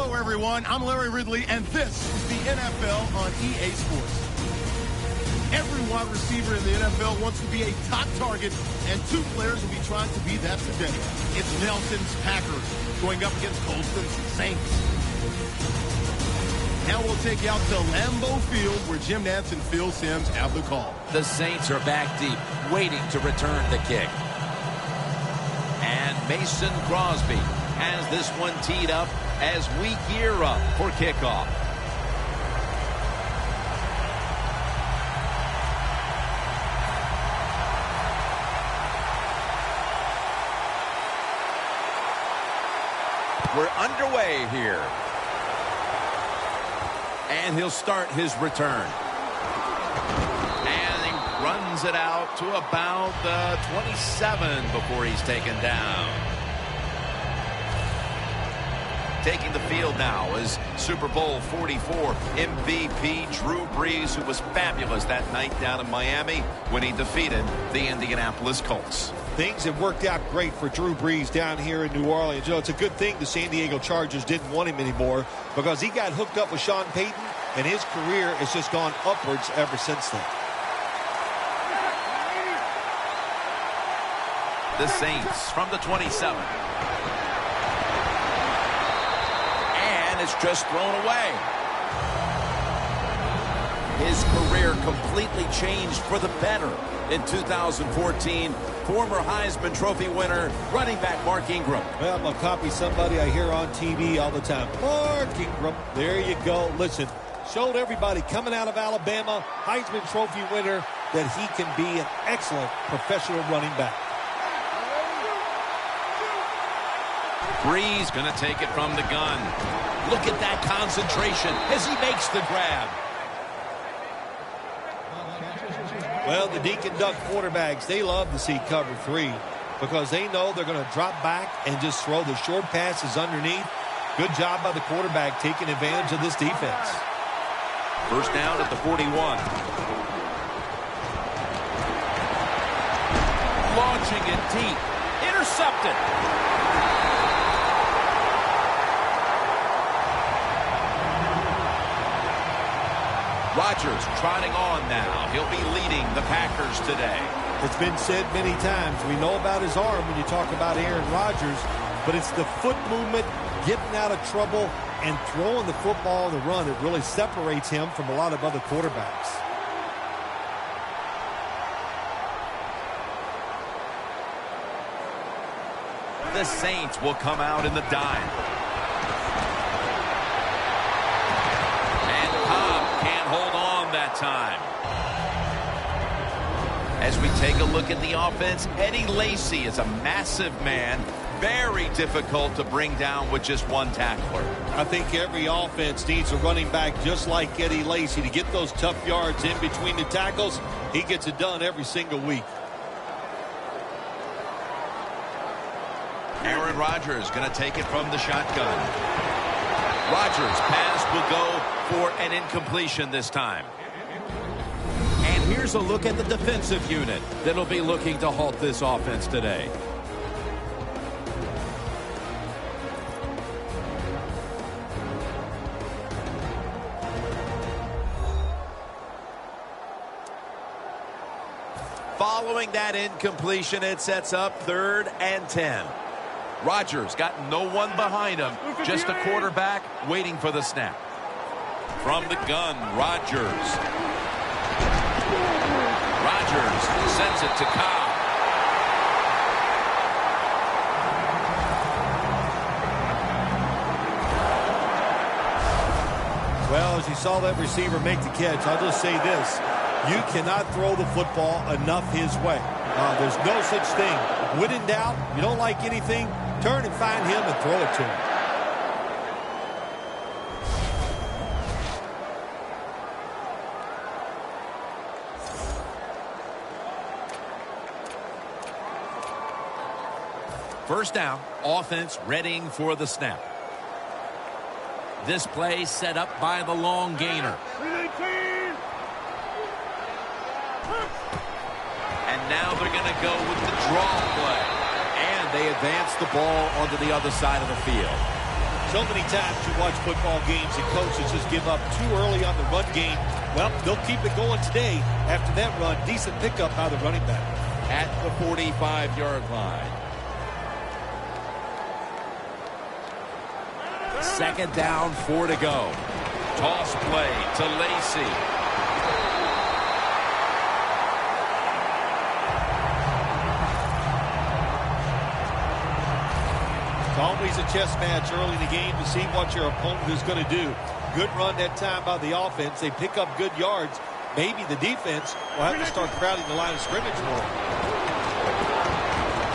Hello, everyone. I'm Larry Ridley, and this is the NFL on EA Sports. Every wide receiver in the NFL wants to be a top target, and two players will be trying to be that today. It's Nelson's Packers going up against Colston's Saints. Now we'll take you out to Lambeau Field, where Jim Nantz and Phil Simms have the call. The Saints are back deep, waiting to return the kick. And Mason Crosby has this one teed up as we gear up for kickoff. We're underway here. And he'll start his return. And he runs it out to about the 27 before he's taken down. Taking the field now is Super Bowl 44 MVP Drew Brees, who was fabulous that night down in Miami when he defeated the Indianapolis Colts. Things have worked out great for Drew Brees down here in New Orleans. You know, it's a good thing the San Diego Chargers didn't want him anymore, because he got hooked up with Sean Payton, and his career has just gone upwards ever since then. The Saints from the 27. And it's just thrown away. His career completely changed for the better in 2014. Former Heisman Trophy winner, running back Mark Ingram. Well, I'm going to copy somebody I hear on TV all the time. Mark Ingram. There you go. Listen, showed everybody coming out of Alabama, Heisman Trophy winner, that he can be an excellent professional running back. Brees going to take it from the gun. Look at that concentration as he makes the grab. Well, the Dink and Duck quarterbacks, they love to see cover 3 because they know they're going to drop back and just throw the short passes underneath. Good job by the quarterback taking advantage of this defense. First down at the 41. Launching it deep. Intercepted. Rodgers trotting on now. He'll be leading the Packers today. It's been said many times, we know about his arm when you talk about Aaron Rodgers, but it's the foot movement, getting out of trouble, and throwing the football on the run that really separates him from a lot of other quarterbacks. The Saints will come out in the dime. Hold on that time. As we take a look at the offense, Eddie Lacy is a massive man, very difficult to bring down with just one tackler. I think every offense needs a running back just like Eddie Lacy to get those tough yards in between the tackles. He gets it done every single week. Aaron Rodgers going to take it from the shotgun. Rodgers' pass will go for an incompletion this time. And here's a look at the defensive unit that'll be looking to halt this offense today. Following that incompletion, it sets up 3rd and 10. Rodgers got no one behind him, just a quarterback waiting for the snap. From the gun, Rodgers. Rodgers sends it to Cobb. Well, as you saw that receiver make the catch, I'll just say this. You cannot throw the football enough his way. There's no such thing. When in doubt, you don't like anything, turn and find him and throw it to him. First down, offense readying for the snap. This play set up by the long gainer. And now they're going to go with the draw play. And they advance the ball onto the other side of the field. So many times you watch football games and coaches just give up too early on the run game. Well, they'll keep it going today. After that run, decent pickup by the running back. At the 45-yard line. Second down, 4 to go. Toss play to Lacy. It's always a chess match early in the game to see what your opponent is going to do. Good run that time by the offense. They pick up good yards. Maybe the defense will have to start crowding the line of scrimmage more.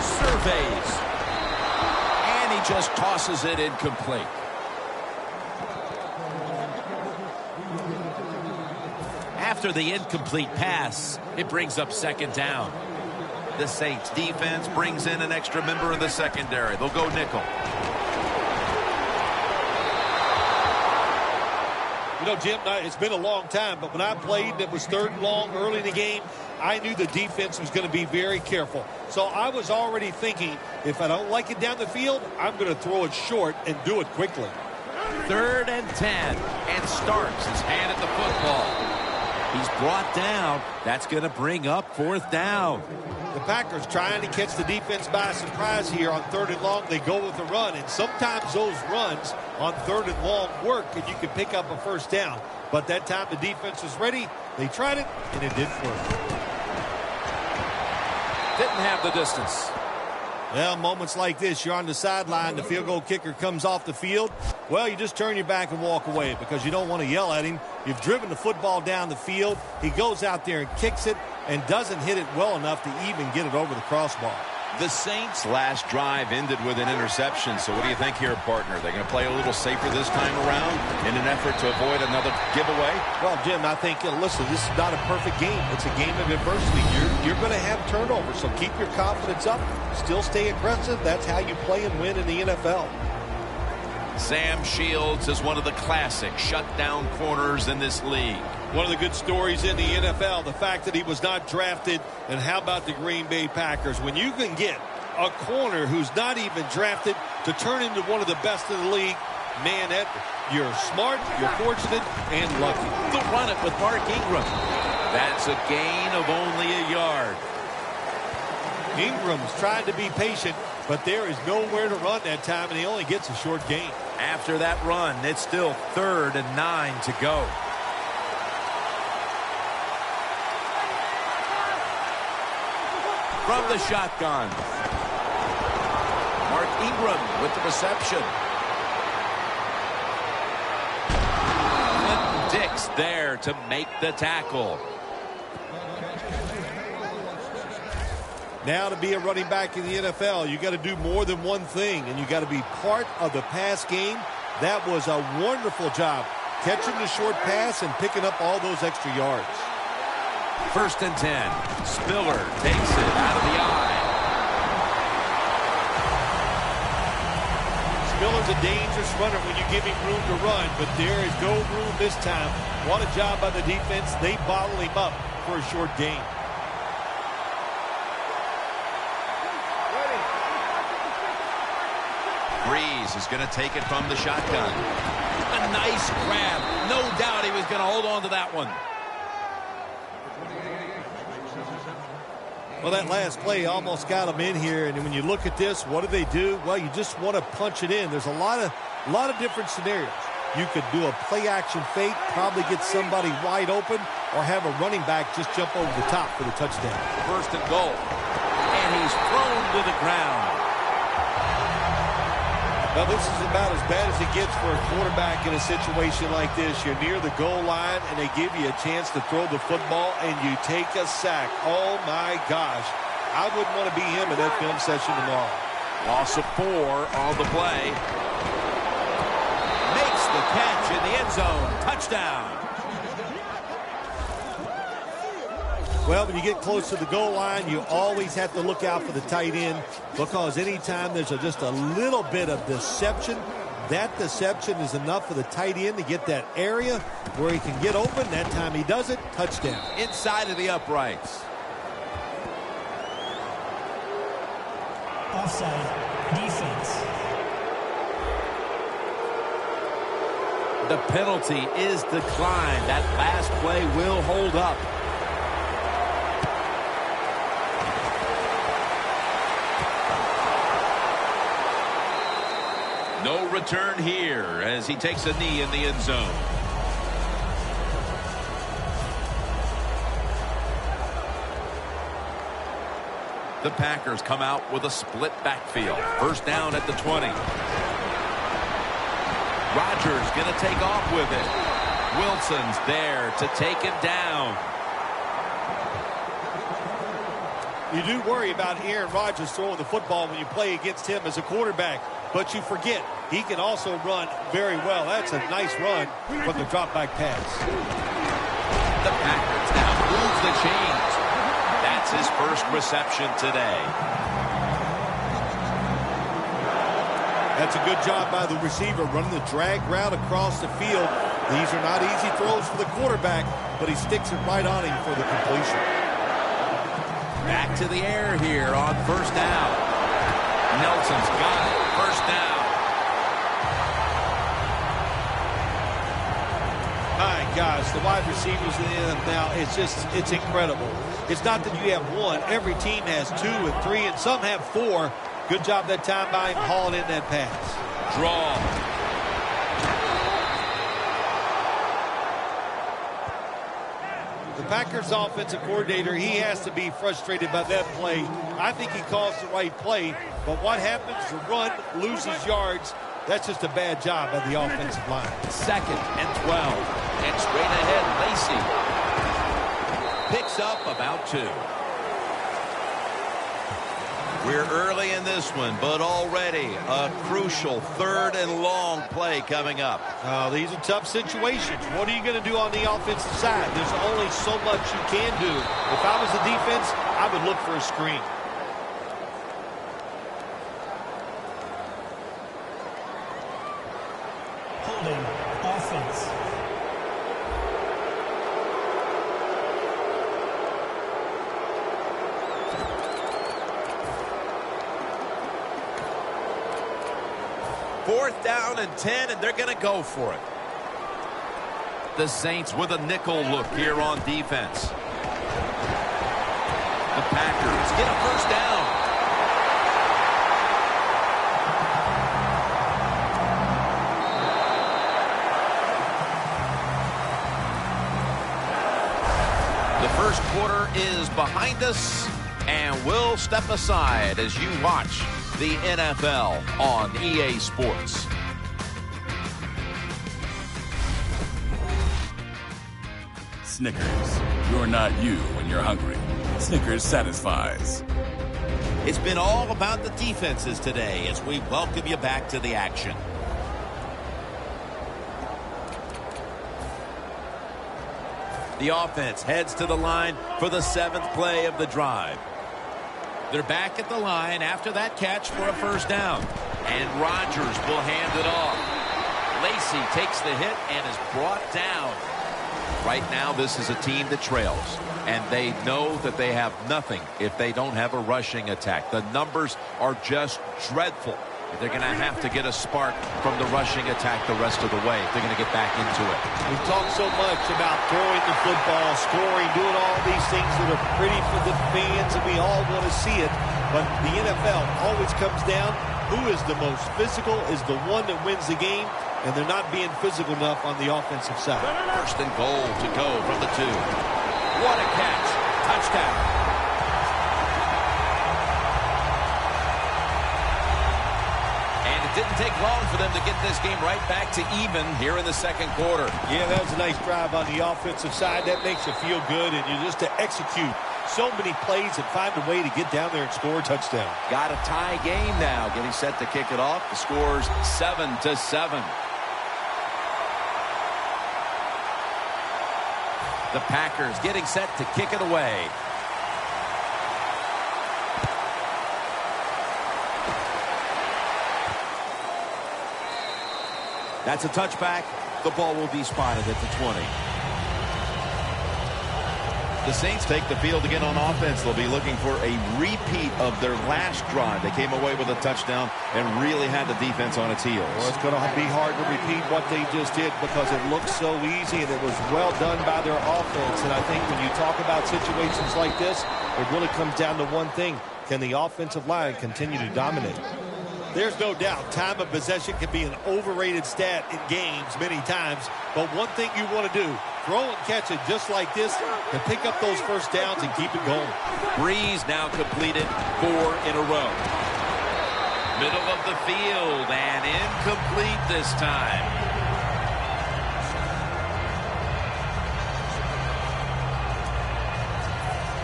Surveys. And he just tosses it incomplete. After the incomplete pass, it brings up second down. The Saints defense brings in an extra member of the secondary. They'll go nickel. You know, Jim, it's been a long time, but when I played and it was third and long early in the game, I knew the defense was going to be very careful. So I was already thinking, if I don't like it down the field, I'm going to throw it short and do it quickly. 3rd and 10, and Starks is handed the football. He's brought down. That's going to bring up 4th down. The Packers trying to catch the defense by surprise here on 3rd and long. They go with the run, and sometimes those runs on 3rd and long work, and you can pick up a first down. But that time the defense was ready. They tried it, and it didn't work. Didn't have the distance. Well, moments like this, you're on the sideline, the field goal kicker comes off the field. Well, you just turn your back and walk away because you don't want to yell at him. You've driven the football down the field. He goes out there and kicks it and doesn't hit it well enough to even get it over the crossbar. The Saints' last drive ended with an interception. So what do you think here, partner? They're going to play a little safer this time around in an effort to avoid another giveaway? Well, Jim, I think, listen, this is not a perfect game. It's a game of adversity. You're going to have turnovers, so keep your confidence up. Still stay aggressive. That's how you play and win in the NFL. Sam Shields is one of the classic shutdown corners in this league. One of the good stories in the NFL, the fact that he was not drafted. And how about the Green Bay Packers? When you can get a corner who's not even drafted to turn into one of the best in the league, man, you're smart, you're fortunate, and lucky. They'll run it with Mark Ingram. That's a gain of only a yard. Ingram's trying to be patient, but there is nowhere to run that time, and he only gets a short gain. After that run, it's still 3rd and 9 to go. From the shotgun. Mark Ingram with the reception. Clinton Dix there to make the tackle. Now to be a running back in the NFL, you got to do more than one thing, and you got to be part of the pass game. That was a wonderful job, catching the short pass and picking up all those extra yards. 1st and 10. Spiller takes it out of the eye. Spiller's a dangerous runner when you give him room to run, but there is no room this time. What a job by the defense. They bottle him up for a short gain. Breeze is going to take it from the shotgun. A nice grab. No doubt he was going to hold on to that one. Well, that last play almost got them in here, and when you look at this, what do? Well, you just want to punch it in. There's a lot of different scenarios. You could do a play-action fake, probably get somebody wide open, or have a running back just jump over the top for the touchdown. 1st and goal. And he's thrown to the ground. Now, this is about as bad as it gets for a quarterback in a situation like this. You're near the goal line, and they give you a chance to throw the football, and you take a sack. Oh, my gosh. I wouldn't want to be him in that film session tomorrow. Loss of 4 on the play. Makes the catch in the end zone. Touchdown. Well, when you get close to the goal line, you always have to look out for the tight end, because anytime there's just a little bit of deception, that deception is enough for the tight end to get that area where he can get open. That time he does it. Touchdown. Inside of the uprights. Offside. Defense. The penalty is declined. That last play will hold up. No return here as he takes a knee in the end zone. The Packers come out with a split backfield. First down at the 20. Rodgers going to take off with it. Wilson's there to take him down. You do worry about Aaron Rodgers throwing the football when you play against him as a quarterback, but you forget he can also run very well. That's a nice run from the drop back pass. The Packers now move the chains. That's his first reception today. That's a good job by the receiver running the drag route across the field. These are not easy throws for the quarterback, but he sticks it right on him for the completion. Back to the air here on first down. Nelson's got it. First down. My gosh, the wide receivers in the NFL, it's incredible. It's not that you have one. Every team has 2 and 3, and some have 4. Good job that time by him hauling in that pass. Draw. The Packers offensive coordinator, he has to be frustrated by that play. I think he calls the right play, but what happens? The run loses yards. That's just a bad job by the offensive line. Second and 12. And straight ahead, Lacy picks up about 2. We're early in this one, but already a crucial 3rd and long play coming up. These are tough situations. What are you going to do on the offensive side? There's only so much you can do. If I was the defense, I would look for a screen. Holding offense. Fourth down and 10, and they're going to go for it. The Saints with a nickel look here on defense. The Packers get a first down. The first quarter is behind us, and we'll step aside as you watch the NFL on EA Sports. Snickers, you're not you when you're hungry. Snickers satisfies. It's been all about the defenses today as we welcome you back to the action. The offense heads to the line for the 7th play of the drive. They're back at the line after that catch for a first down. And Rodgers will hand it off. Lacy takes the hit and is brought down. Right now, this is a team that trails. And they know that they have nothing if they don't have a rushing attack. The numbers are just dreadful. They're going to have to get a spark from the rushing attack the rest of the way if they're going to get back into it. We've talked so much about throwing the football, scoring, doing all these things that are pretty for the fans, and we all want to see it. But the NFL always comes down, who is the most physical is the one that wins the game, and they're not being physical enough on the offensive side. First and goal to go from the 2. What a catch. Touchdown. Didn't take long for them to get this game right back to even here in the second quarter. Yeah, that was a nice drive on the offensive side. That makes you feel good, and you just to execute so many plays and find a way to get down there and score a touchdown. Got a tie game now, getting set to kick it off. The score's 7-7. The Packers getting set to kick it away. That's a touchback. The ball will be spotted at the 20. The Saints take the field again on offense. They'll be looking for a repeat of their last drive. They came away with a touchdown and really had the defense on its heels. Well, it's going to be hard to repeat what they just did because it looked so easy and it was well done by their offense. And I think when you talk about situations like this, it really comes down to one thing. Can the offensive line continue to dominate? There's no doubt time of possession can be an overrated stat in games many times. But one thing you want to do, throw and catch it just like this and pick up those first downs and keep it going. Breeze now completed 4 in a row. Middle of the field and incomplete this time.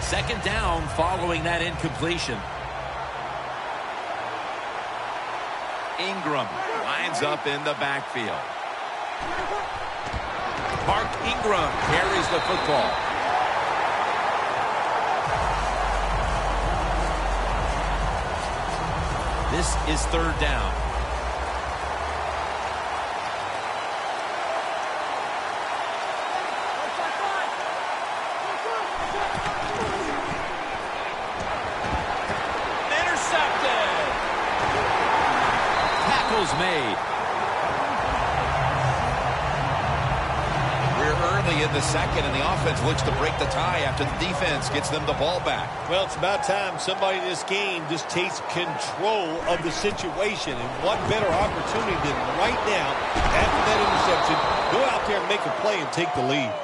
Second down following that incompletion. Ingram lines up in the backfield. Mark Ingram carries the football. This is third down. Made. We're early in the second, and the offense looks to break the tie after the defense gets them the ball back. Well, it's about time somebody in this game just takes control of the situation. And what better opportunity than right now, after that interception, go out there and make a play and take the lead.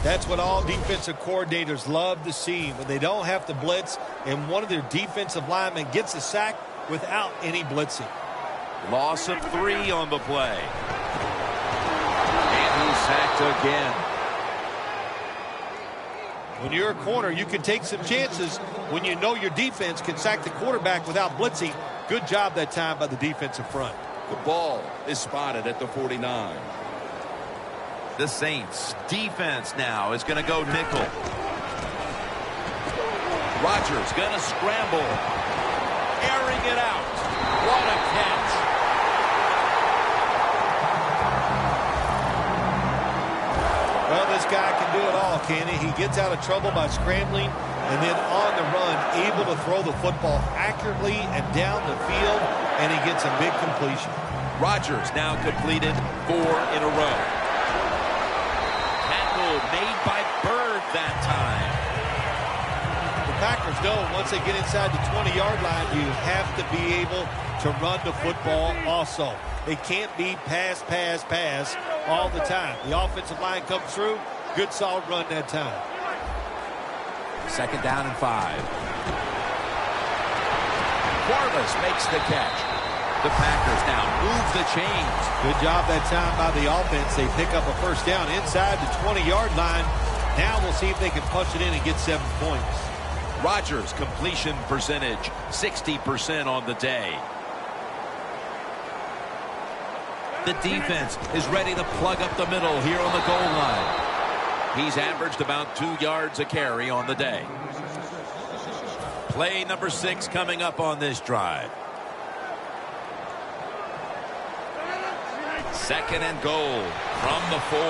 That's what all defensive coordinators love to see when they don't have to blitz and one of their defensive linemen gets a sack without any blitzing. Loss of 3 on the play. And he's sacked again. When you're a corner, you can take some chances when you know your defense can sack the quarterback without blitzing. Good job that time by the defensive front. The ball is spotted at the 49. The Saints defense now is going to go nickel. Rodgers going to scramble. Airing it out. What a catch. Well, this guy can do it all, can he? He gets out of trouble by scrambling and then on the run, able to throw the football accurately and down the field, and he gets a big completion. Rodgers now completed 4 in a row. Made by Bird that time. The Packers know once they get inside the 20-yard line, you have to be able to run the football also. It can't be pass, pass, pass all the time. The offensive line comes through. Good, solid run that time. Second down and 5. Quarles makes the catch. The Packers now move the chains. Good job that time by the offense. They pick up a first down inside the 20-yard line. Now we'll see if they can punch it in and get 7 points. Rodgers completion percentage 60% on the day. The defense is ready to plug up the middle here on the goal line. He's averaged about 2 yards a carry on the day. Play number 6 coming up on this drive. Second and goal from the 4.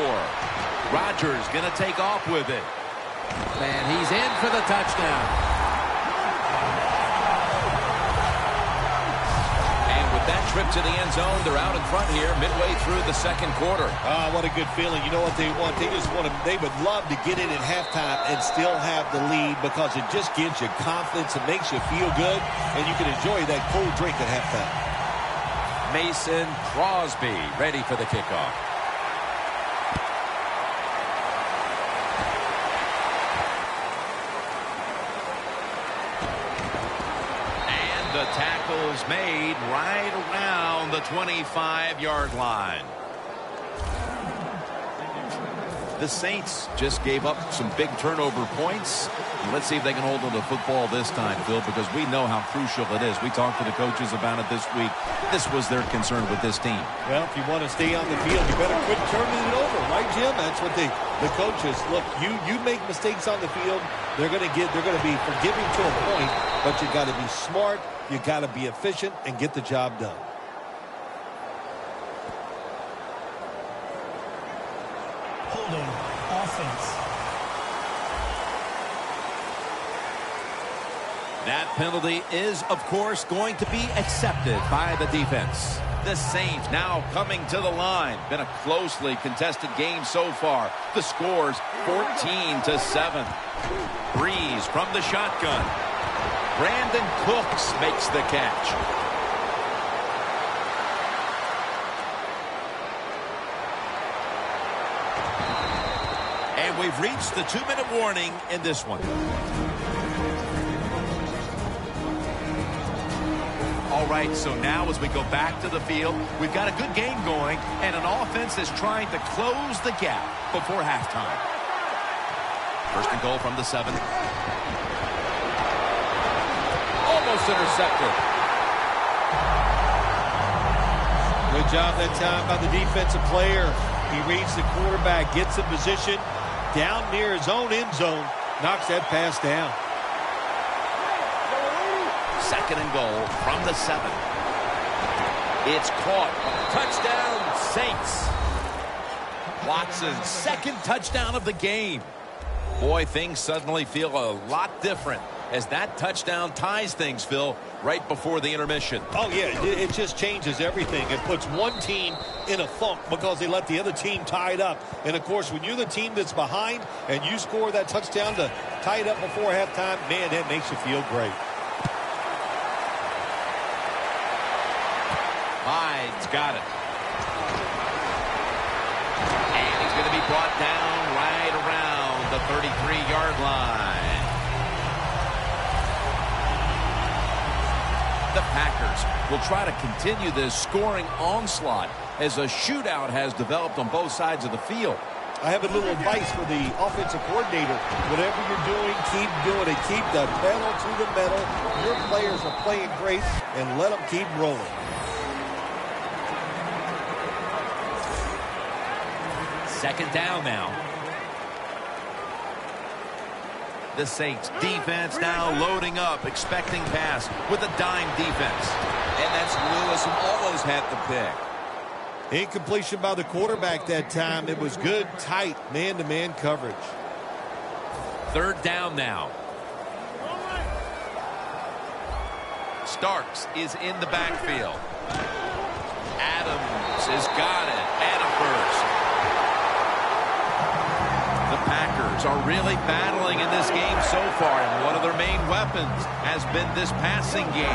Rodgers going to take off with it. And he's in for the touchdown. And with that trip to the end zone, they're out in front here midway through the second quarter. Ah, what a good feeling. You know what they want? They would love to get in at halftime and still have the lead because it just gives you confidence. It makes you feel good, and you can enjoy that cold drink at halftime. Mason Crosby ready for the kickoff. And the tackle's made right around the 25-yard line. The Saints just gave up some big turnover points. Let's see if they can hold on to the football this time, Phil, because we know how crucial it is. We talked to the coaches about it this week. This was their concern with this team. Well, if you want to stay on the field, you better quit turning it over, right, Jim? That's what the coaches look. You make mistakes on the field, they're going to be forgiving to a point, but you got to be smart, you got to be efficient, and get the job done. Holding offense. That penalty is, of course, going to be accepted by the defense. The Saints now coming to the line. Been a closely contested game so far. The score's 14-7. Breeze from the shotgun. Brandon Cooks makes the catch. And we've reached the 2-minute warning in this one. All right, so now as we go back to the field, we've got a good game going, and an offense is trying to close the gap before halftime. First and goal from the 7. Almost intercepted. Good job that time by the defensive player. He reads the quarterback, gets in position, down near his own end zone, knocks that pass down. Second and goal from the 7. It's caught. Touchdown, Saints. Watson's second touchdown of the game. Boy, things suddenly feel a lot different as that touchdown ties things, Phil, right before the intermission. Oh, yeah, it just changes everything. It puts one team in a funk because they let the other team tie it up. And, of course, when you're the team that's behind and you score that touchdown to tie it up before halftime, man, that makes you feel great. Hyde's got it. And he's going to be brought down right around the 33-yard line. The Packers will try to continue this scoring onslaught as a shootout has developed on both sides of the field. I have a little advice for the offensive coordinator. Whatever you're doing, keep doing it. Keep the pedal to the metal. Your players are playing great, and let them keep rolling. Second down now. The Saints defense now loading up, expecting pass with a dime defense. And that's Lewis who almost had the pick. Incompletion by the quarterback that time. It was good, tight, man-to-man coverage. Third down now. Starks is in the backfield. Adams has got it. And a first. The Packers are really battling in this game so far, and one of their main weapons has been this passing game.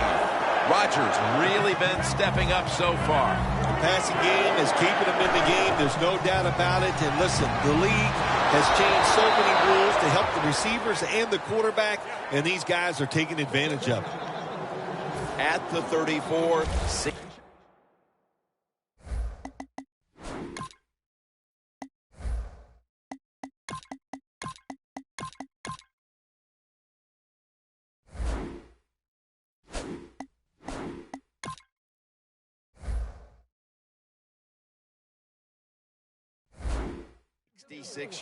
Rodgers really been stepping up so far. The passing game is keeping them in the game. There's no doubt about it. And listen, the league has changed so many rules to help the receivers and the quarterback, and these guys are taking advantage of it. At the 34, 6.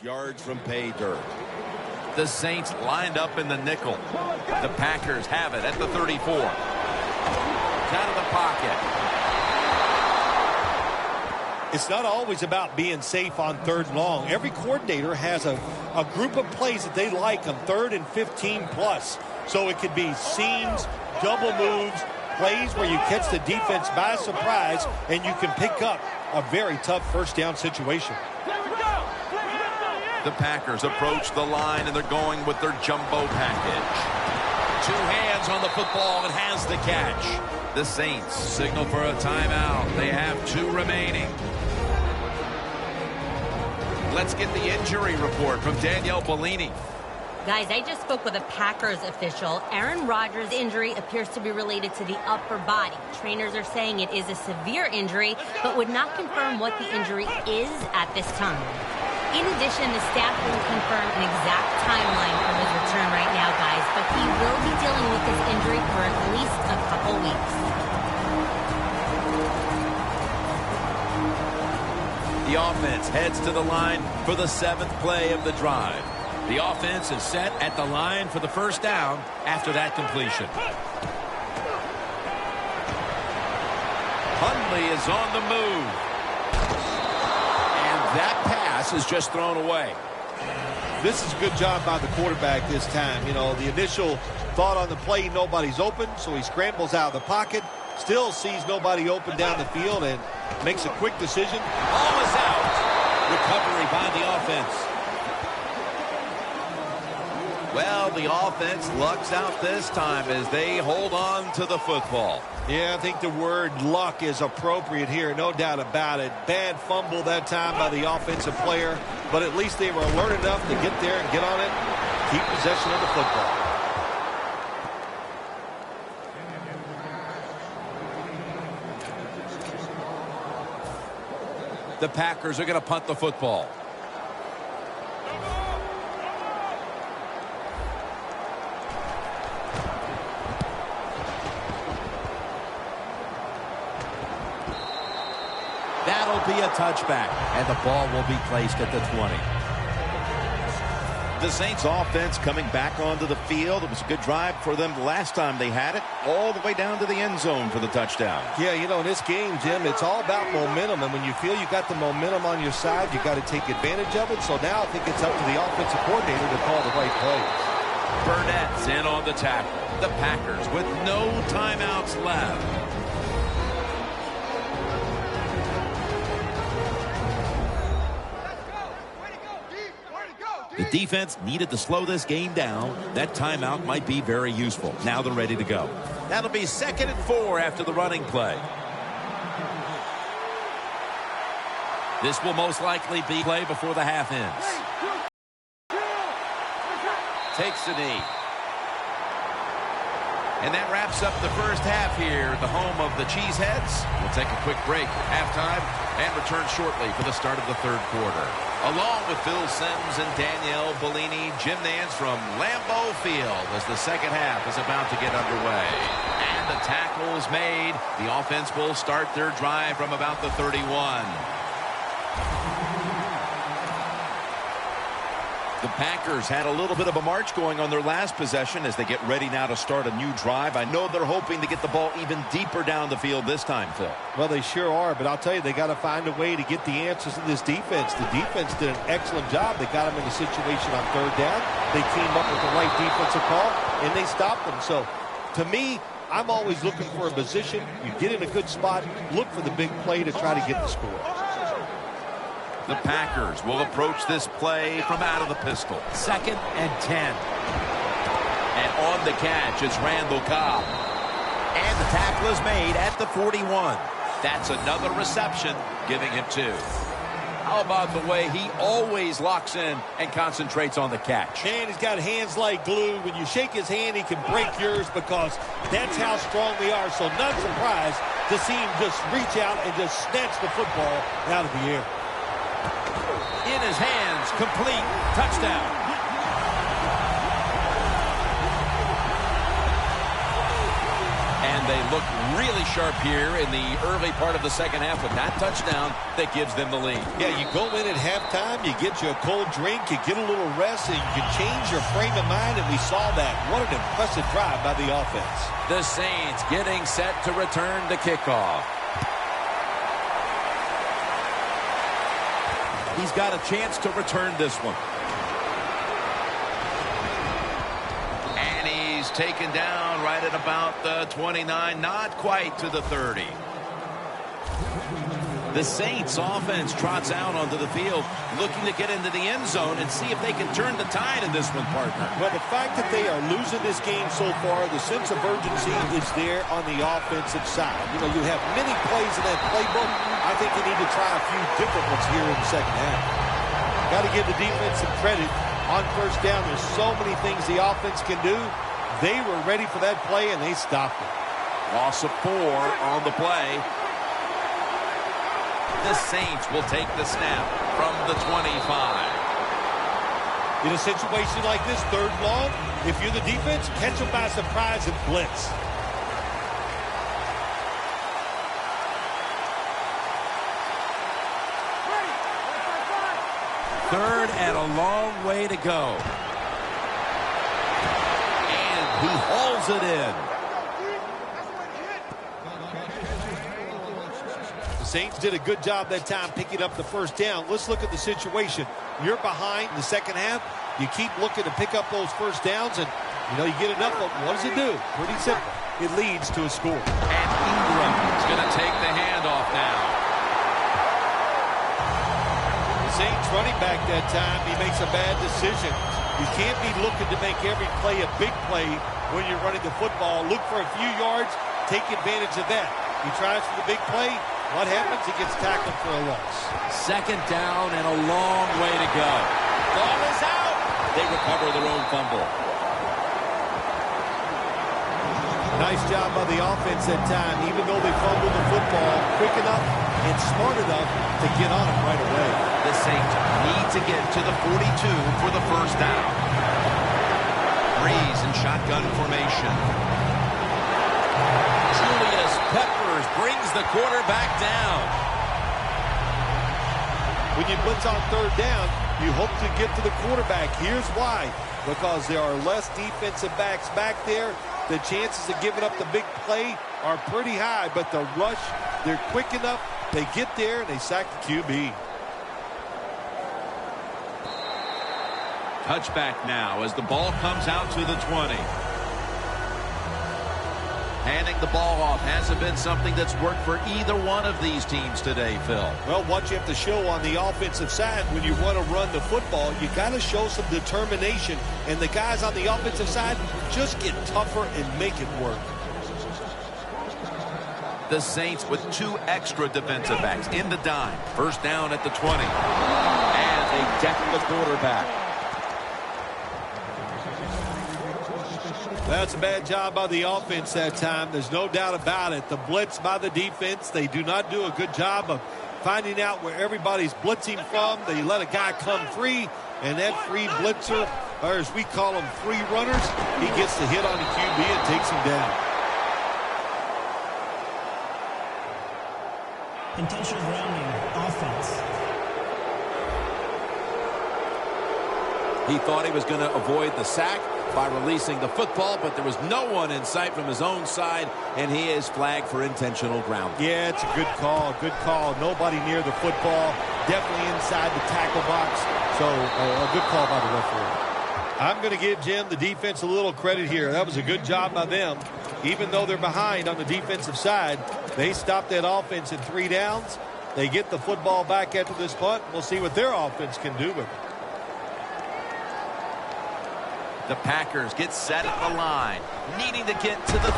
Yards from pay dirt. The Saints lined up in the nickel. The Packers have it at the 34. Out of the pocket. It's not always about being safe on third and long. Every coordinator has a group of plays that they like on 3rd and 15 plus. So it could be seams, double moves, plays where you catch the defense by surprise and you can pick up a very tough first down situation. The Packers approach the line, and they're going with their jumbo package. 2 hands on the football and has the catch. The Saints signal for a timeout. They have 2 remaining. Let's get the injury report from Danielle Bellini. Guys, I just spoke with a Packers official. Aaron Rodgers' injury appears to be related to the upper body. Trainers are saying it is a severe injury, but would not confirm what the injury is at this time. In addition, the staff will confirm an exact timeline for his return right now, guys, but he will be dealing with this injury for at least a couple weeks. The offense heads to the line for the 7th play of the drive. The offense is set at the line for the first down after that completion. Hundley is on the move. And that pass is just thrown away. This is a good job by the quarterback this time. You know, the initial thought on the play, nobody's open, so he scrambles out of the pocket, still sees nobody open down the field, and makes a quick decision. Ball is out. Recovery by the offense. Well, the offense lucks out this time as they hold on to the football. Yeah, I think the word luck is appropriate here, no doubt about it. Bad fumble that time by the offensive player, but at least they were alert enough to get there and get on it, keep possession of the football. The Packers are going to punt the football. That'll be a touchback, and the ball will be placed at the 20. The Saints offense coming back onto the field. It was a good drive for them the last time they had it, all the way down to the end zone for the touchdown. Yeah, you know, in this game, Jim, it's all about momentum, and when you feel you got the momentum on your side, you got to take advantage of it. So now I think it's up to the offensive coordinator to call the right plays. Burnett's in on the tackle. The Packers with no timeouts left. The defense needed to slow this game down. That timeout might be very useful. Now they're ready to go. That'll be 2nd and 4 after the running play. This will most likely be play before the half ends. Takes the knee. And that wraps up the first half here at the home of the Cheeseheads. We'll take a quick break at halftime and return shortly for the start of the third quarter. Along with Phil Simms and Danielle Bellini, Jim Nance from Lambeau Field as the second half is about to get underway. And the tackle is made. The offense will start their drive from about the 31. The Packers had a little bit of a march going on their last possession as they get ready now to start a new drive. I know they're hoping to get the ball even deeper down the field this time, Phil. Well, they sure are, but I'll tell you, they got to find a way to get the answers in this defense. The defense did an excellent job. They got them in a situation on third down. They came up with the right defensive call, and they stopped them. So, to me, I'm always looking for a position. You get in a good spot, look for the big play to try to get the score. The Packers will approach this play from out of the pistol. 2nd and 10. And on the catch is Randall Cobb. And the tackle is made at the 41. That's another reception, giving him 2. How about the way he always locks in and concentrates on the catch? Man, he's got hands like glue. When you shake his hand, he can break yours because that's how strong they are. So not surprised to see him just reach out and just snatch the football out of the air. In his hands, complete, touchdown. And they look really sharp here in the early part of the second half with that touchdown that gives them the lead. Yeah, you go in at halftime, you get you a cold drink, you get a little rest, and you can change your frame of mind, and we saw that. What an impressive drive by the offense. The Saints getting set to return the kickoff. He's got a chance to return this one. And he's taken down right at about the 29, not quite to the 30. The Saints offense trots out onto the field, looking to get into the end zone and see if they can turn the tide in this one, partner. Well, the fact that they are losing this game so far, the sense of urgency is there on the offensive side. You know, you have many plays in that playbook. I think they need to try a few different ones here in the second half. Got to give the defense some credit on first down. There's so many things the offense can do. They were ready for that play, and they stopped it. Loss of 4 on the play. The Saints will take the snap from the 25. In a situation like this, 3rd and long, if you're the defense, catch them by surprise and blitz. Third and a long way to go. And he hauls it in. Saints did a good job that time picking up the first down. Let's look at the situation. You're behind in the second half. You keep looking to pick up those first downs, and, you get enough of them. What does it do? Pretty simple. It leads to a score. And Ingram is going to take the handoff now. The Saints running back that time, he makes a bad decision. You can't be looking to make every play a big play when you're running the football. Look for a few yards. Take advantage of that. He tries for the big play. What happens? He gets tackled for a loss. Second down and a long way to go. Ball is out. They recover their own fumble. Nice job by the offense that time, even though they fumbled the football quick enough and smart enough to get on it right away. The Saints need to get to the 42 for the first down. Breeze in shotgun formation. Julius Peppers brings the quarterback down. When you blitz on third down, you hope to get to the quarterback. Here's why. Because there are less defensive backs back there. The chances of giving up the big play are pretty high. But the rush, they're quick enough. They get there, and they sack the QB. Touchback now as the ball comes out to the 20. Handing the ball off hasn't been something that's worked for either one of these teams today, Phil. Well, what you have to show on the offensive side when you want to run the football, you got to show some determination. And the guys on the offensive side just get tougher and make it work. The Saints with 2 extra defensive backs in the dime. First down at the 20. And they deck the quarterback. That's a bad job by the offense that time. There's no doubt about it. The blitz by the defense, they do not do a good job of finding out where everybody's blitzing from. They let a guy come free, and that free blitzer, or as we call them, free runners, he gets the hit on the QB and takes him down. Intentional grounding, offense. He thought he was going to avoid the sack by releasing the football, but there was no one in sight from his own side, and he is flagged for intentional grounding. Yeah, it's a good call. Good call. Nobody near the football. Definitely inside the tackle box. So a good call by the referee. I'm going to give Jim, the defense, a little credit here. That was a good job by them. Even though they're behind on the defensive side, they stopped that offense in 3 downs. They get the football back after this punt. We'll see what their offense can do with it. The Packers get set at the line, needing to get to the 30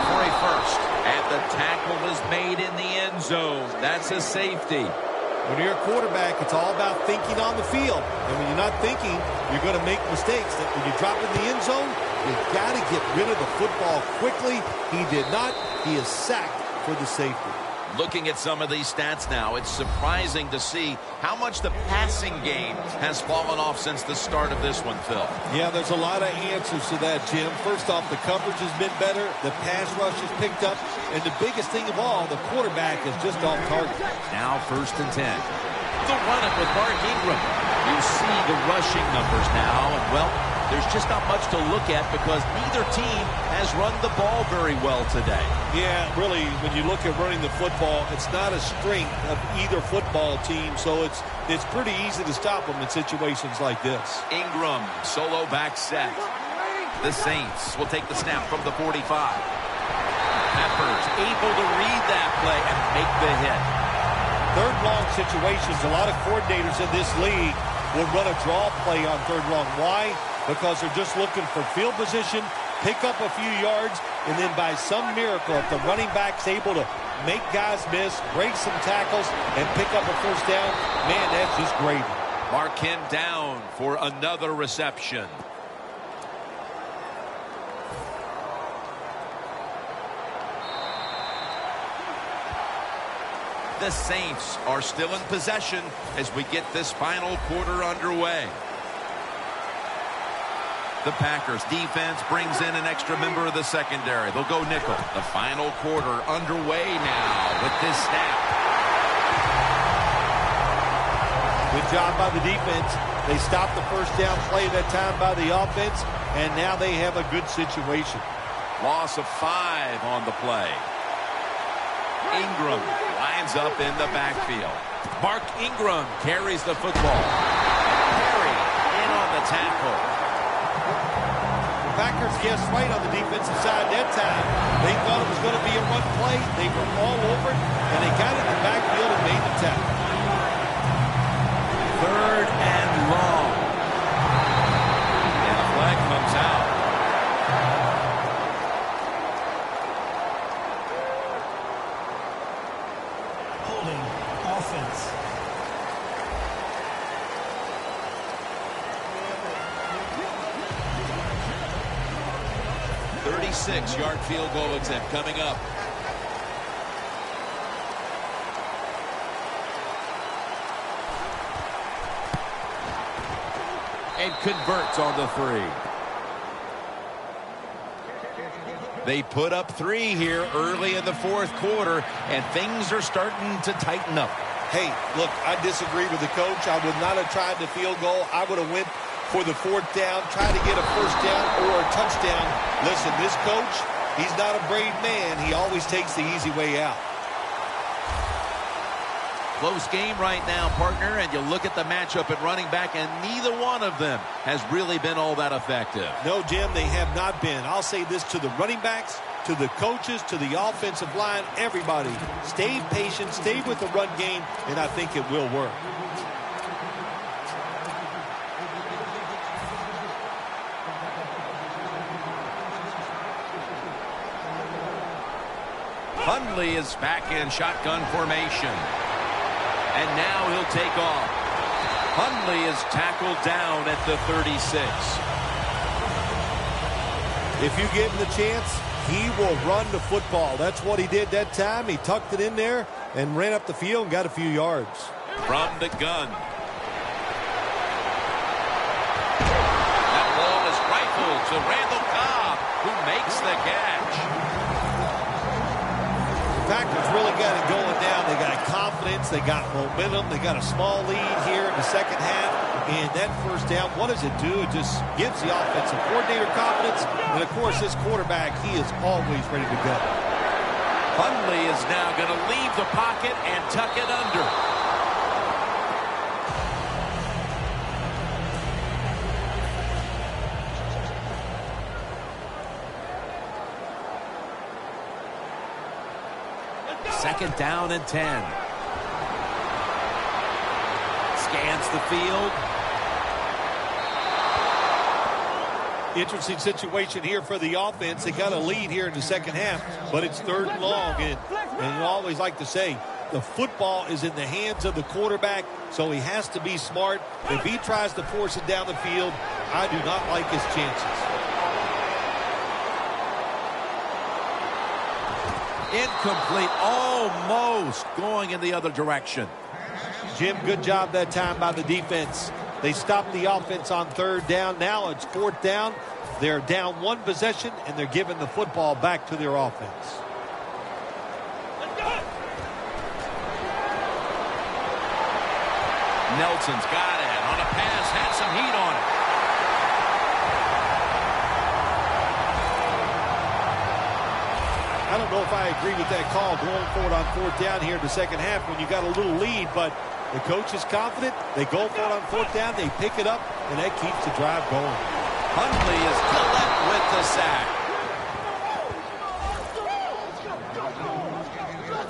for a first. And the tackle is made in the end zone. That's a safety. When you're a quarterback, it's all about thinking on the field. And when you're not thinking, you're going to make mistakes. When you drop in the end zone, you've got to get rid of the football quickly. He did not. He is sacked for the safety. Looking at some of these stats now, it's surprising to see how much the passing game has fallen off since the start of this one, Phil. Yeah, there's a lot of answers to that, Jim. First off, the coverage has been better. The pass rush has picked up. And the biggest thing of all, the quarterback is just off target. Now 1st and 10. The run-up with Mark Ingram. You see the rushing numbers now, and, well, there's just not much to look at because neither team has run the ball very well today. Yeah, really, when you look at running the football, it's not a strength of either football team, so it's pretty easy to stop them in situations like this. Ingram, solo back set. The Saints will take the snap from the 45. Peppers able to read that play and make the hit. 3rd long situations, a lot of coordinators in this league will run a draw play on 3rd long. Why? Because they're just looking for field position, pick up a few yards, and then by some miracle, if the running back's able to make guys miss, break some tackles, and pick up a first down, man, that's just great. Markin down for another reception. The Saints are still in possession as we get this final quarter underway. The Packers defense brings in an extra member of the secondary. They'll go nickel. The final quarter underway now with this snap. Good job by the defense. They stopped the first down play that time by the offense, and now they have a good situation. Loss of 5 on the play. Ingram lines up in the backfield. Mark Ingram carries the football. Perry in on the tackle. The Packers guessed right on the defensive side that time. They thought it was going to be a run play. They were all over it, and they got in the backfield and made the tackle. 3rd and long. And a flag comes out. Holding offense. Yard field goal attempt coming up. And converts on the 3. They put up 3 here early in the 4th quarter, and things are starting to tighten up. Hey, look, I disagree with the coach. I would not have tried the field goal. I would have went for the 4th down, try to get a 1st down or a touchdown. Listen, this coach, he's not a brave man. He always takes the easy way out. Close game right now, partner, and you look at the matchup at running back, and neither one of them has really been all that effective. No, Jim, they have not been. I'll say this to the running backs, to the coaches, to the offensive line, everybody. Stay patient, stay with the run game, and I think it will work. Hundley is back in shotgun formation. And now he'll take off. Hundley is tackled down at the 36. If you give him the chance, he will run the football. That's what he did that time. He tucked it in there and ran up the field and got a few yards. From the gun. That ball is rifled to Randall Cobb, who makes the catch. Packers really got it going down. They got confidence. They got momentum. They got a small lead here in the 2nd half. And that 1st down, what does it do? It just gives the offensive coordinator confidence. And, of course, this quarterback, he is always ready to go. Hundley is now going to leave the pocket and tuck it under. Second down and 10. Scans the field. Interesting situation here for the offense. They got a lead here in the 2nd half, but it's 3rd and long. And you always like to say, the football is in the hands of the quarterback, so he has to be smart. If he tries to force it down the field, I do not like his chances. Incomplete, almost going in the other direction. Jim, good job that time by the defense. They stopped the offense on 3rd down. Now it's 4th down. They're down 1 possession, and they're giving the football back to their offense. Nelson's got it on a pass, had some heat on it. I don't know if I agree with that call going forward on 4th down here in the 2nd half when you got a little lead, but the coach is confident. They go for it on 4th down. They pick it up, and that keeps the drive going. Hundley is collect with the sack.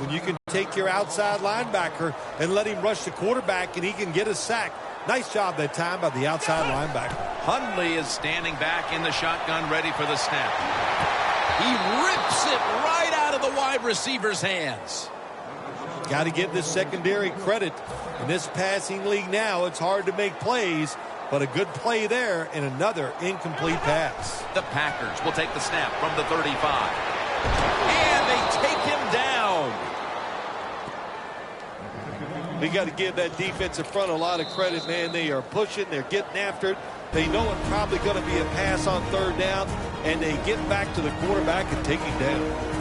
When you can take your outside linebacker and let him rush the quarterback and he can get a sack. Nice job that time by the outside linebacker. Hundley is standing back in the shotgun ready for the snap. He rips it right out of the wide receiver's hands. Got to give this secondary credit. In this passing league now, it's hard to make plays, but a good play there and another incomplete pass. The Packers will take the snap from the 35. And they take him down. We got to give that defensive front a lot of credit, man. They are pushing. They're getting after it. They know it's probably going to be a pass on 3rd down, and they get back to the quarterback and take him down.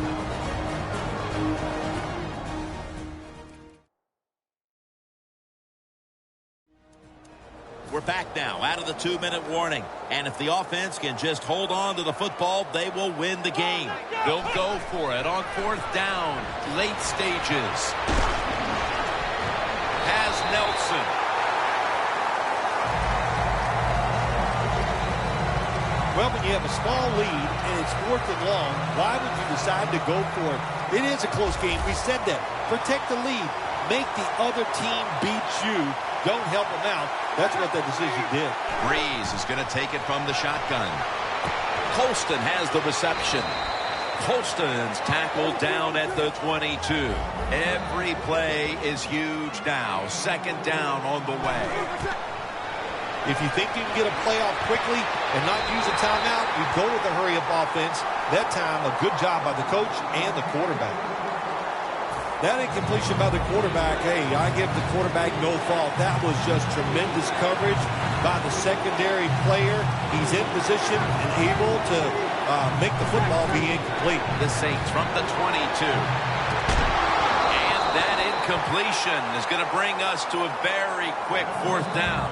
We're back now out of the 2-minute warning. And if the offense can just hold on to the football, they will win the game. They'll go for it on 4th down. Late stages. Has Nelson. Well, when you have a small lead and it's 4th and long, why would you decide to go for it? It is a close game. We said that. Protect the lead. Make the other team beat you. Don't help them out. That's what that decision did. Breeze is going to take it from the shotgun. Colston has the reception. Colston's tackled down at the 22. Every play is huge now. 2nd down on the way. If you think you can get a play off quickly and not use a timeout, you go with a hurry-up offense. That time, a good job by the coach and the quarterback. That incompletion by the quarterback, hey, I give the quarterback no fault. That was just tremendous coverage by the secondary player. He's in position and able to make the football be incomplete. The Saints from the 22. And that incompletion is going to bring us to a very quick 4th down.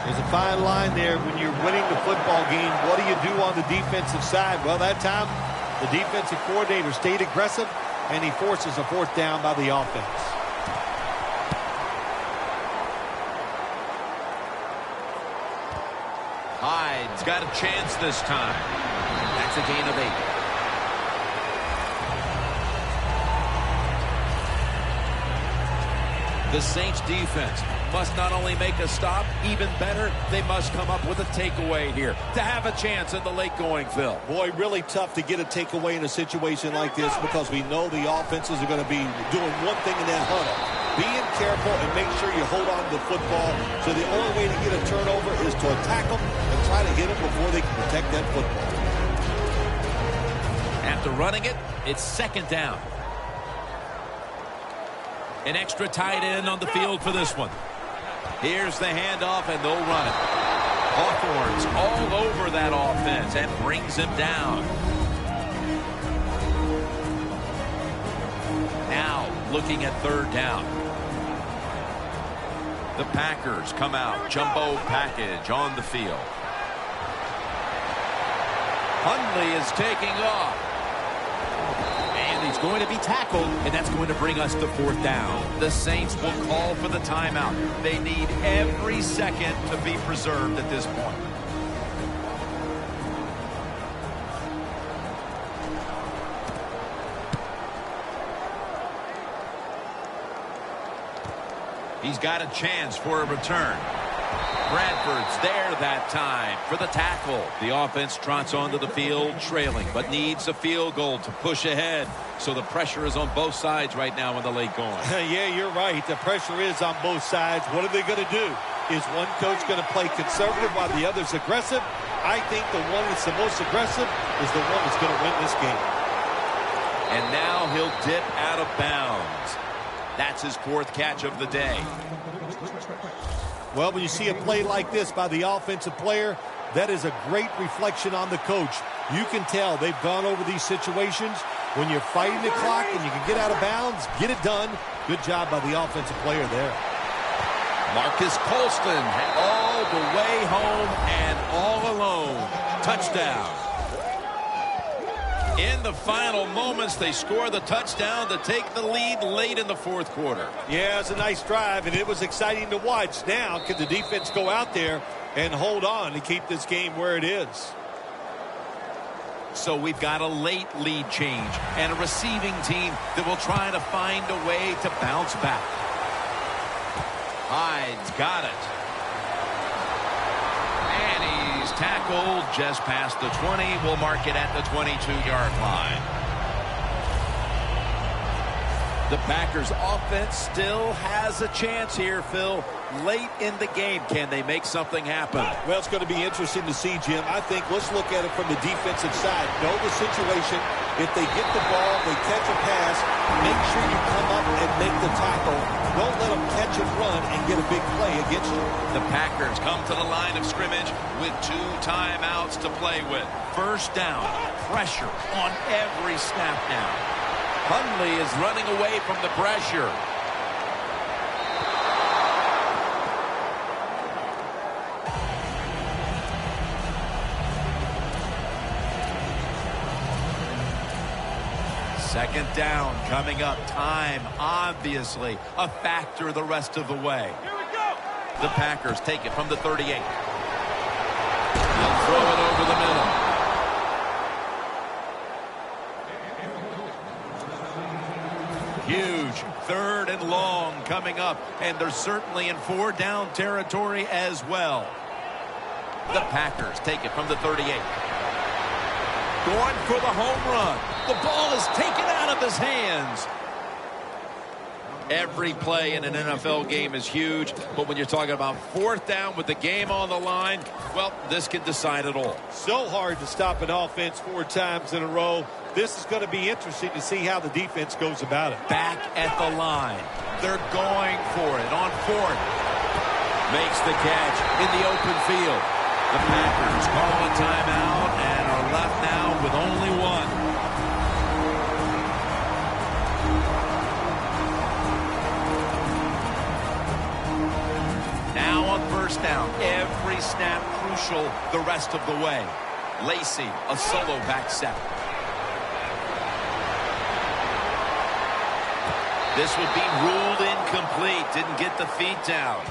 There's a fine line there when you're winning the football game. What do you do on the defensive side? Well, that time, the defensive coordinator stayed aggressive, and he forces a 4th down by the offense. Hyde's got a chance this time. That's a gain of 8. The Saints defense must not only make a stop, even better, they must come up with a takeaway here to have a chance in the late going, Phil. Boy, really tough to get a takeaway in a situation like this because we know the offenses are going to be doing one thing in that huddle. Being careful and make sure you hold on to the football. So the only way to get a turnover is to attack them and try to hit them before they can protect that football. After running it, it's 2nd down. An extra tight end on the field for this one. Here's the handoff, and they'll run it. Hawthorne's all over that offense and brings him down. Now looking at 3rd down. The Packers come out. Jumbo package on the field. Hundley is taking off. He's going to be tackled, and that's going to bring us to 4th down. The Saints will call for the timeout. They need every second to be preserved at this point. He's got a chance for a return. Bradford's there that time for the tackle. The offense trots onto the field trailing, but needs a field goal to push ahead. So the pressure is on both sides right now in the late going. Yeah, you're right. The pressure is on both sides. What are they going to do? Is one coach going to play conservative while the other's aggressive? I think the one that's the most aggressive is the one that's going to win this game. And now he'll dip out of bounds. That's his 4th catch of the day. Well, when you see a play like this by the offensive player, that is a great reflection on the coach. You can tell they've gone over these situations. When you're fighting the clock and you can get out of bounds, get it done. Good job by the offensive player there. Marcus Colston all the way home and all alone. Touchdown. In the final moments, they score the touchdown to take the lead late in the 4th quarter. Yeah, it's a nice drive, and it was exciting to watch. Now, can the defense go out there and hold on to keep this game where it is? So we've got a late lead change and a receiving team that will try to find a way to bounce back. Hyde's got it. And he's tackled just past the 20. We'll mark it at the 22-yard line. The Packers offense still has a chance here, Phil. Late in the game, can they make something happen? Well, it's going to be interesting to see, Jim. I think let's look at it from the defensive side. Know the situation. If they get the ball, they catch a pass, make sure you come up and make the tackle. Don't let them catch and run and get a big play against you. The Packers come to the line of scrimmage with 2 timeouts to play with. 1st down, pressure on every snap now. Hundley is running away from the pressure. Second down coming up. Time, obviously, a factor the rest of the way. Here we go. The Packers take it from the 38. They'll throw it over the middle. Huge third and long coming up, and they're certainly in 4-down territory as well. The Packers take it from the 38. Going for the home run. The ball is taken out of his hands. Every play in an NFL game is huge, but when you're talking about 4th down with the game on the line, well, this can decide it all. So hard to stop an offense 4 times in a row. This is going to be interesting to see how the defense goes about it. Back at the line. They're going for it on 4th. Makes the catch in the open field. The Packers call a timeout and are left now with only one. Now on 1st down, every snap crucial the rest of the way. Lacey, a solo back set. This would be ruled incomplete. Didn't get the feet down.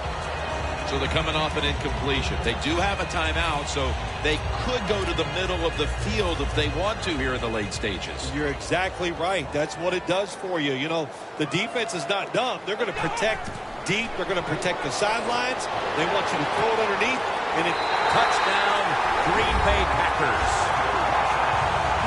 So they're coming off an incompletion. They do have a timeout, so they could go to the middle of the field if they want to here in the late stages. You're exactly right. That's what it does for you. You know, the defense is not dumb. They're going to protect deep. They're going to protect the sidelines. They want you to throw it underneath. And it Touchdown, Green Bay Packers.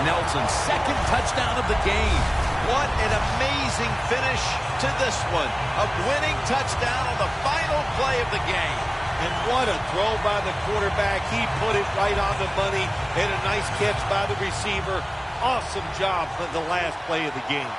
Nelson's 2nd touchdown of the game. What an amazing finish to this one. A winning touchdown on the final play of the game. And what a throw by the quarterback. He put it right on the money. And a nice catch by the receiver. Awesome job for the last play of the game.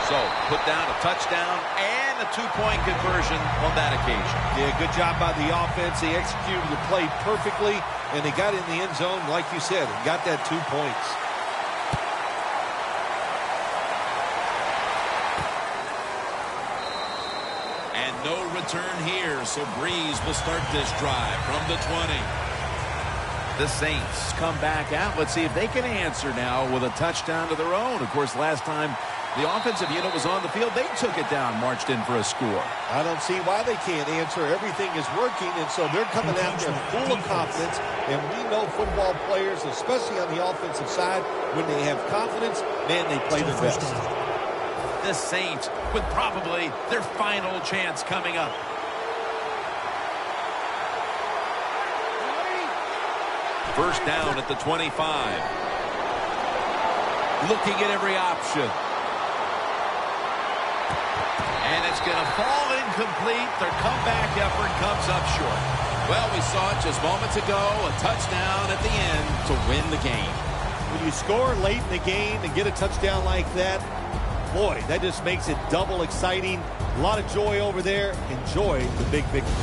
So, put down a touchdown and a 2-point conversion on that occasion. Yeah, good job by the offense. They executed the play perfectly, and they got in the end zone, like you said, and got that 2 points. And no return here, so Breeze will start this drive from the 20. The Saints come back out. Let's see if they can answer now with a touchdown of their own. Of course, last time the offensive unit was on the field, they took it down, marched in for a score. I don't see why they can't answer. Everything is working, and so they're coming out there full of confidence. And we know football players, especially on the offensive side, when they have confidence, man, they play their best. The Saints with probably their final chance coming up. First down at the 25. Looking at every option. And it's going to fall incomplete. Their comeback effort comes up short. Well, we saw it just moments ago. A touchdown at the end to win the game. When you score late in the game and get a touchdown like that, boy, that just makes it double exciting. A lot of joy over there. Enjoy the big victory.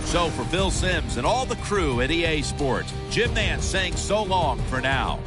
So for Phil Simms and all the crew at EA Sports, Jim Nance saying so long for now.